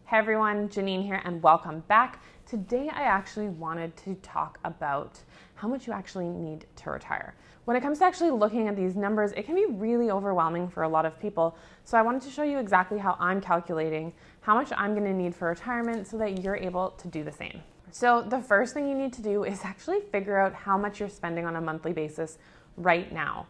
Hey everyone, Janine here and welcome back. Today I actually wanted to talk about how much you actually need to retire. When it comes to actually looking at these numbers, it can be really overwhelming for a lot of people. So I wanted to show you exactly how I'm calculating how much I'm going to need for retirement so that you're able to do the same. So the first thing you need to do is actually figure out how much you're spending on a monthly basis right now.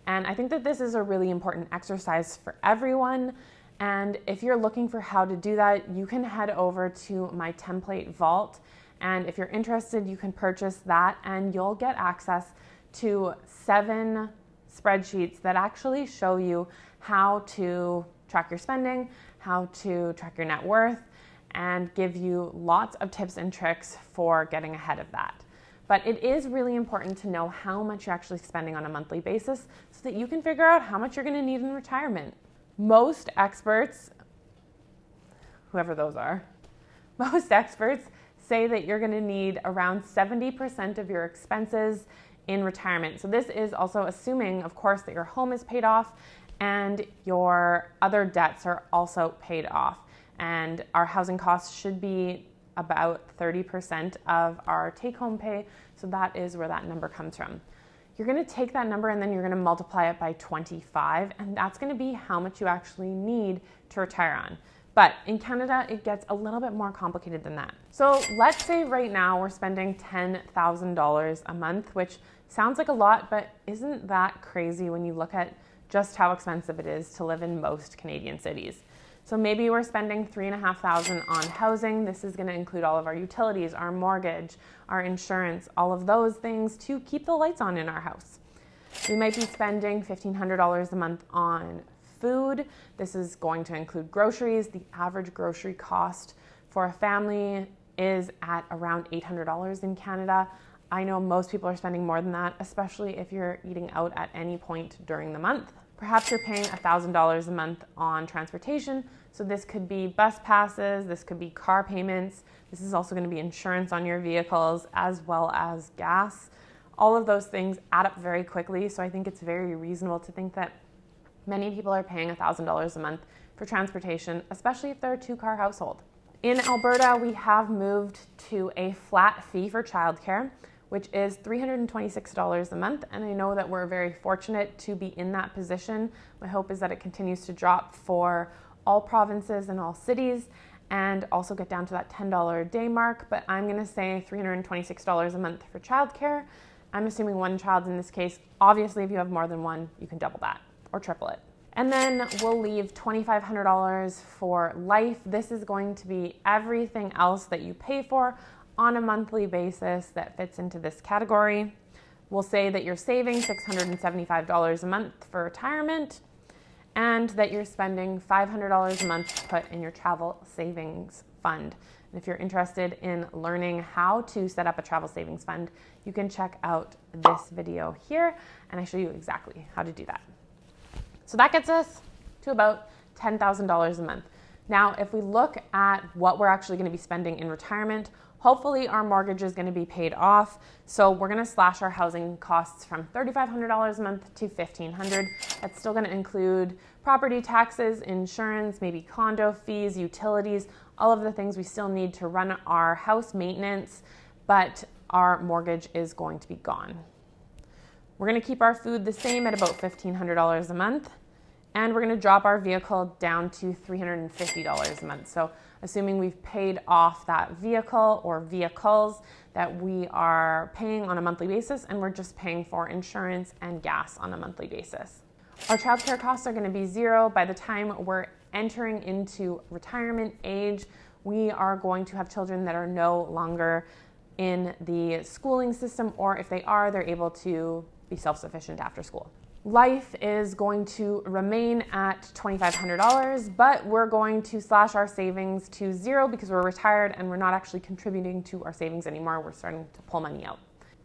And I think that this is a really important exercise for everyone. And if you're looking for how to do that, you can head over to my template vault. And if you're interested, you can purchase that and you'll get access to 7 spreadsheets that actually show you how to track your spending, how to track your net worth, and give you lots of tips and tricks for getting ahead of that. But it is really important to know how much you're actually spending on a monthly basis so that you can figure out how much you're going to need in retirement. Most experts, whoever those are, most experts say that you're going to need around 70% of your expenses in retirement. So this is also assuming, of course, that your home is paid off and your other debts are also paid off. And our housing costs should be about 30% of our take-home pay. So that is where that number comes from. You're going to take that number and then you're going to multiply it by 25, and that's going to be how much you actually need to retire on. But in Canada, it gets a little bit more complicated than that. So let's say right now we're spending $10,000 a month, which sounds like a lot, but isn't that crazy when you look at just how expensive it is to live in most Canadian cities? So maybe we're spending $3,500 on housing. This is going to include all of our utilities, our mortgage, our insurance, all of those things to keep the lights on in our house. We might be spending $1,500 a month on food. This is going to include groceries. The average grocery cost for a family is at around $800 in Canada. I know most people are spending more than that, especially if you're eating out at any point during the month. Perhaps you're paying $1,000 a month on transportation. So this could be bus passes, this could be car payments. This is also going to be insurance on your vehicles as well as gas. All of those things add up very quickly. So I think it's very reasonable to think that many people are paying $1,000 a month for transportation, especially if they're a 2-car household. In Alberta, we have moved to a flat fee for childcare, which is $326 a month. And I know that we're very fortunate to be in that position. My hope is that it continues to drop for all provinces and all cities and also get down to that $10 a day mark. But I'm gonna say $326 a month for childcare. I'm assuming 1 child in this case. Obviously, if you have more than 1, you can double that or triple it. And then we'll leave $2,500 for life. This is going to be everything else that you pay for on a monthly basis that fits into this category. We'll say that you're saving $675 a month for retirement and that you're spending $500 a month to put in your travel savings fund. And if you're interested in learning how to set up a travel savings fund, you can check out this video here and I show you exactly how to do that. So that gets us to about $10,000 a month. Now, if we look at what we're actually going to be spending in retirement, hopefully our mortgage is going to be paid off. So we're going to slash our housing costs from $3,500 a month to $1,500. That's still going to include property taxes, insurance, maybe condo fees, utilities, all of the things we still need to run our house maintenance, but our mortgage is going to be gone. We're going to keep our food the same at about $1,500 a month. And we're going to drop our vehicle down to $350 a month. So assuming we've paid off that vehicle or vehicles that we are paying on a monthly basis, and we're just paying for insurance and gas on a monthly basis. Our childcare costs are going to be 0. By the time we're entering into retirement age, we are going to have children that are no longer in the schooling system, or if they are, they're able to be self-sufficient after school. Life is going to remain at $2,500, but we're going to slash our savings to 0 because we're retired and we're not actually contributing to our savings anymore. We're starting to pull money out.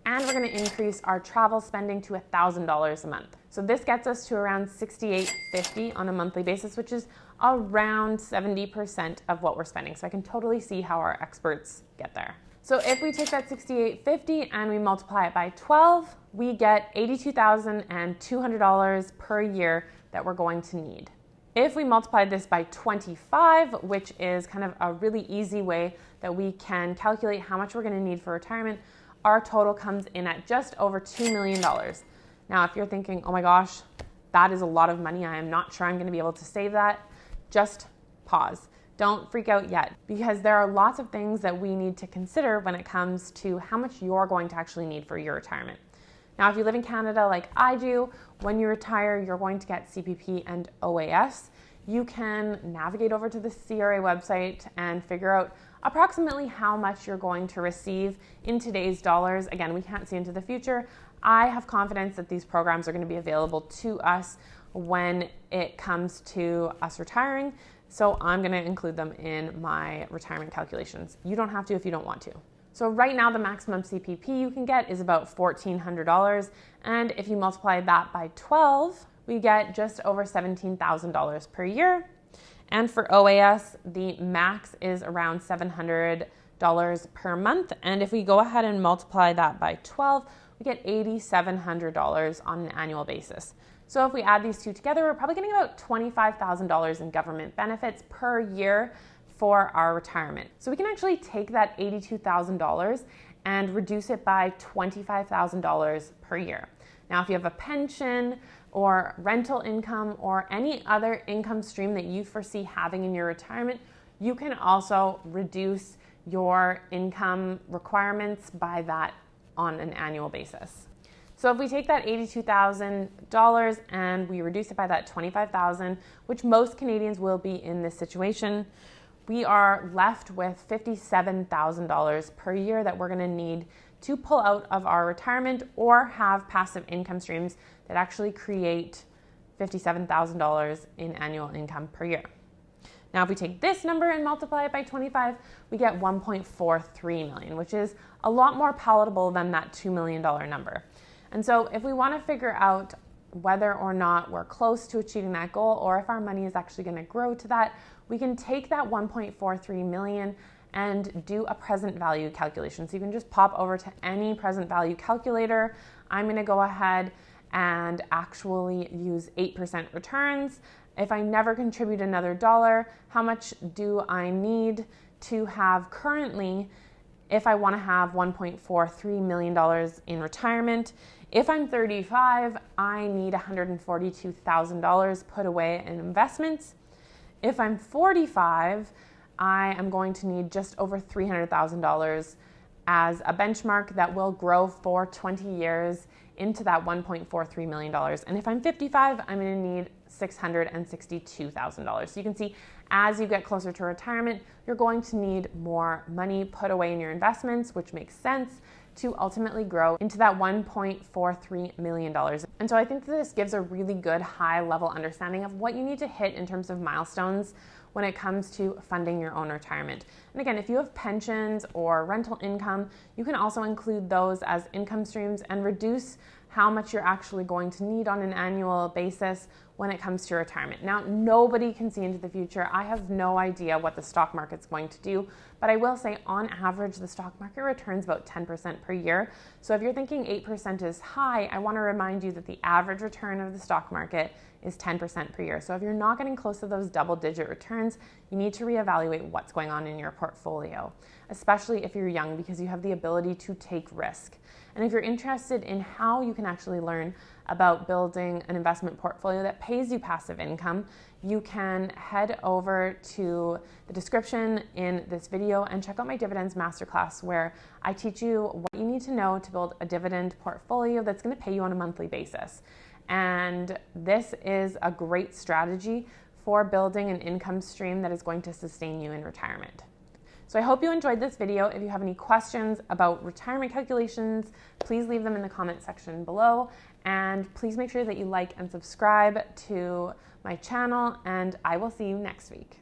And we're going to increase our travel spending to $1,000 a month. So this gets us to around $6,850 on a monthly basis, which is around 70% of what we're spending. So I can totally see how our experts get there. So if we take that $6,850 and we multiply it by 12, we get $82,200 per year that we're going to need. If we multiplied this by 25, which is kind of a really easy way that we can calculate how much we're going to need for retirement, our total comes in at just over $2 million. Now, if you're thinking, oh my gosh, that is a lot of money, I am not sure I'm going to be able to save that, just pause. Don't freak out yet, because there are lots of things that we need to consider when it comes to how much you're going to actually need for your retirement. Now, if you live in Canada like I do, when you retire, you're going to get CPP and OAS. You can navigate over to the CRA website and figure out approximately how much you're going to receive in today's dollars. Again, we can't see into the future. I have confidence that these programs are going to be available to us when it comes to us retiring. So I'm going to include them in my retirement calculations. You don't have to if you don't want to. So right now the maximum CPP you can get is about $1,400. And if you multiply that by 12, we get just over $17,000 per year. And for OAS, the max is around $700 per month. And if we go ahead and multiply that by 12, we get $8,700 on an annual basis. So if we add these two together, we're probably getting about $25,000 in government benefits per year for our retirement. So we can actually take that $82,000 and reduce it by $25,000 per year. Now, if you have a pension or rental income or any other income stream that you foresee having in your retirement, you can also reduce your income requirements by that on an annual basis. So if we take that $82,000 and we reduce it by that $25,000, which most Canadians will be in this situation, we are left with $57,000 per year that we're going to need to pull out of our retirement or have passive income streams that actually create $57,000 in annual income per year. Now, if we take this number and multiply it by 25, we get $1.43 million, which is a lot more palatable than that $2 million number. And so if we want to figure out whether or not we're close to achieving that goal or if our money is actually going to grow to that, we can take that 1.43 million and do a present value calculation. So you can just pop over to any present value calculator. I'm going to go ahead and actually use 8% returns. If I never contribute another dollar, how much do I need to have currently if I want to have $1.43 million in retirement? If I'm 35, I need $142,000 put away in investments. If I'm 45, I am going to need just over $300,000 as a benchmark that will grow for 20 years into that $1.43 million. And if I'm 55, I'm going to need $662,000. So you can see as you get closer to retirement, you're going to need more money put away in your investments, which makes sense, to ultimately grow into that $1.43 million. And so I think that this gives a really good high level understanding of what you need to hit in terms of milestones when it comes to funding your own retirement. And again, if you have pensions or rental income, you can also include those as income streams and reduce how much you're actually going to need on an annual basis when it comes to retirement. Now, nobody can see into the future. I have no idea what the stock market's going to do, but I will say on average, the stock market returns about 10% per year. So if you're thinking 8% is high, I want to remind you that the average return of the stock market is 10% per year. So if you're not getting close to those double-digit returns, you need to reevaluate what's going on in your portfolio, especially if you're young, because you have the ability to take risk. And if you're interested in how you can actually learn about building an investment portfolio that pays you passive income, you can head over to the description in this video and check out my dividends masterclass, where I teach you what you need to know to build a dividend portfolio that's going to pay you on a monthly basis. And this is a great strategy for building an income stream that is going to sustain you in retirement. So I hope you enjoyed this video. If you have any questions about retirement calculations, please leave them in the comment section below. And please make sure that you like and subscribe to my channel, and I will see you next week.